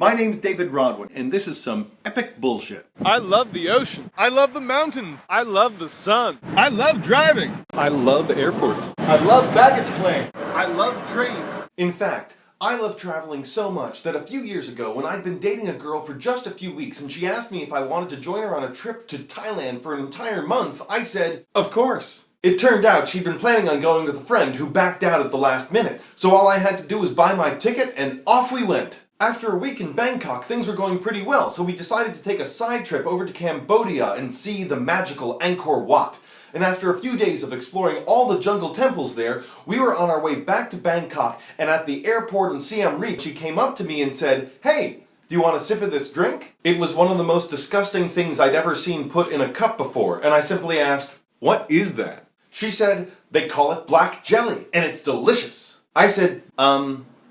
My name's David Rodwin, and this is some epic bullshit. I love the ocean. I love the mountains. I love the sun. I love driving. I love airports. I love baggage claim. I love trains. In fact, I love traveling so much that a few years ago, when I'd been dating a girl for just a few weeks and she asked me if I wanted to join her on a trip to Thailand for an entire month, I said, of course. It turned out she'd been planning on going with a friend who backed out at the last minute, so all I had to do was buy my ticket and off we went. After a week in Bangkok, things were going pretty well, so we decided to take a side trip over to Cambodia and see the magical Angkor Wat. And after a few days of exploring all the jungle temples there, we were on our way back to Bangkok, and at the airport in Siem Reap, she came up to me and said, "Hey, do you want a sip of this drink?" It was one of the most disgusting things I'd ever seen put in a cup before, and I simply asked, "What is that?" She said, "They call it black jelly, and it's delicious." I said,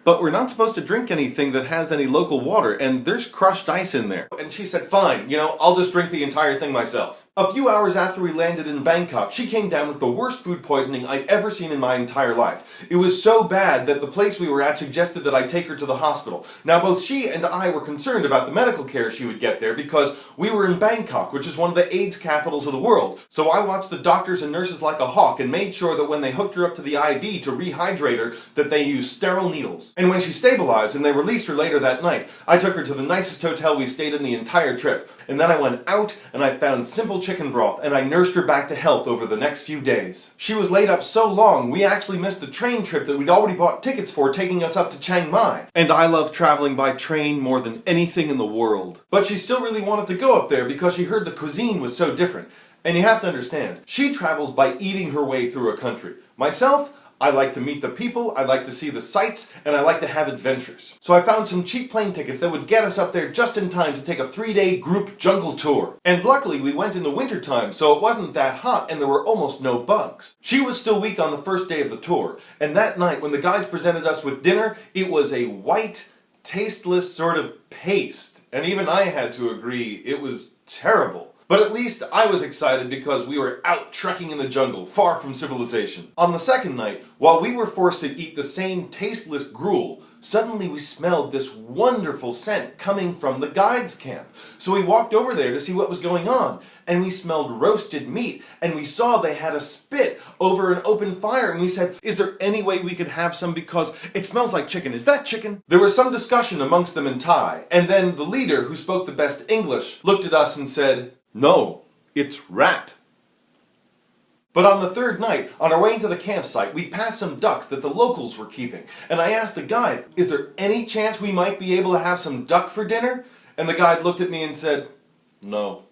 but we're not supposed to drink anything that has any local water, and there's crushed ice in there. And she said, fine, I'll just drink the entire thing myself. A few hours after we landed in Bangkok, she came down with the worst food poisoning I'd ever seen in my entire life. It was so bad that the place we were at suggested that I take her to the hospital. Now, both she and I were concerned about the medical care she would get there because we were in Bangkok, which is one of the AIDS capitals of the world. So I watched the doctors and nurses like a hawk and made sure that when they hooked her up to the IV to rehydrate her, that they used sterile needles. And when she stabilized and they released her later that night, I took her to the nicest hotel we stayed in the entire trip. And then I went out and I found simple chicken broth and I nursed her back to health over the next few days. She was laid up so long, we actually missed the train trip that we'd already bought tickets for, taking us up to Chiang Mai. And I love traveling by train more than anything in the world. But she still really wanted to go up there because she heard the cuisine was so different. And you have to understand, she travels by eating her way through a country. Myself, I like to meet the people, I like to see the sights, and I like to have adventures. So I found some cheap plane tickets that would get us up there just in time to take a 3-day group jungle tour. And luckily we went in the winter time, so it wasn't that hot and there were almost no bugs. She was still weak on the first day of the tour, and that night when the guides presented us with dinner, it was a white, tasteless sort of paste. And even I had to agree, it was terrible. But at least I was excited because we were out trekking in the jungle, far from civilization. On the second night, while we were forced to eat the same tasteless gruel, suddenly we smelled this wonderful scent coming from the guides' camp. So we walked over there to see what was going on, and we smelled roasted meat, and we saw they had a spit over an open fire, and we said, is there any way we could have some because it smells like chicken? Is that chicken? There was some discussion amongst them in Thai, and then the leader, who spoke the best English, looked at us and said, "No, it's rat." But on the third night, on our way into the campsite, we passed some ducks that the locals were keeping. And I asked the guide, is there any chance we might be able to have some duck for dinner? And the guide looked at me and said, no.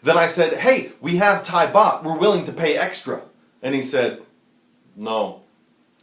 Then I said, hey, we have Thai baht, we're willing to pay extra. And he said, no,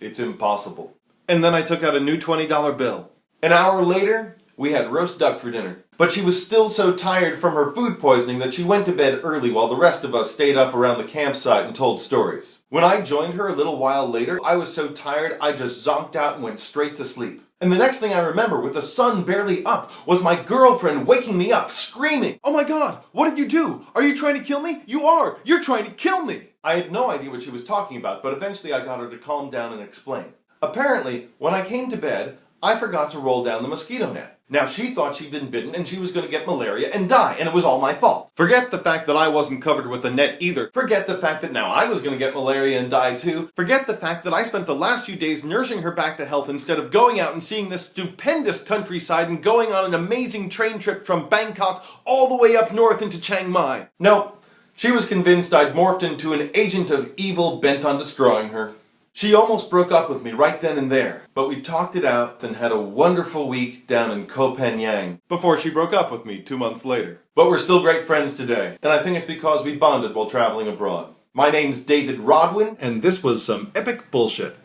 it's impossible. And then I took out a new $20 bill. An hour later, we had roast duck for dinner. But she was still so tired from her food poisoning that she went to bed early while the rest of us stayed up around the campsite and told stories. When I joined her a little while later, I was so tired I just zonked out and went straight to sleep. And the next thing I remember, with the sun barely up, was my girlfriend waking me up, screaming, "Oh my God, what did you do? Are you trying to kill me? You are! You're trying to kill me!" I had no idea what she was talking about, but eventually I got her to calm down and explain. Apparently, when I came to bed, I forgot to roll down the mosquito net. Now, she thought she'd been bitten and she was going to get malaria and die, and it was all my fault. Forget the fact that I wasn't covered with a net either. Forget the fact that now I was going to get malaria and die too. Forget the fact that I spent the last few days nursing her back to health instead of going out and seeing this stupendous countryside and going on an amazing train trip from Bangkok all the way up north into Chiang Mai. No, she was convinced I'd morphed into an agent of evil bent on destroying her. She almost broke up with me right then and there, but we talked it out and had a wonderful week down in Koh Phangan before she broke up with me 2 months later. But we're still great friends today, and I think it's because we bonded while traveling abroad. My name's David Rodwin, and this was some epic bullshit.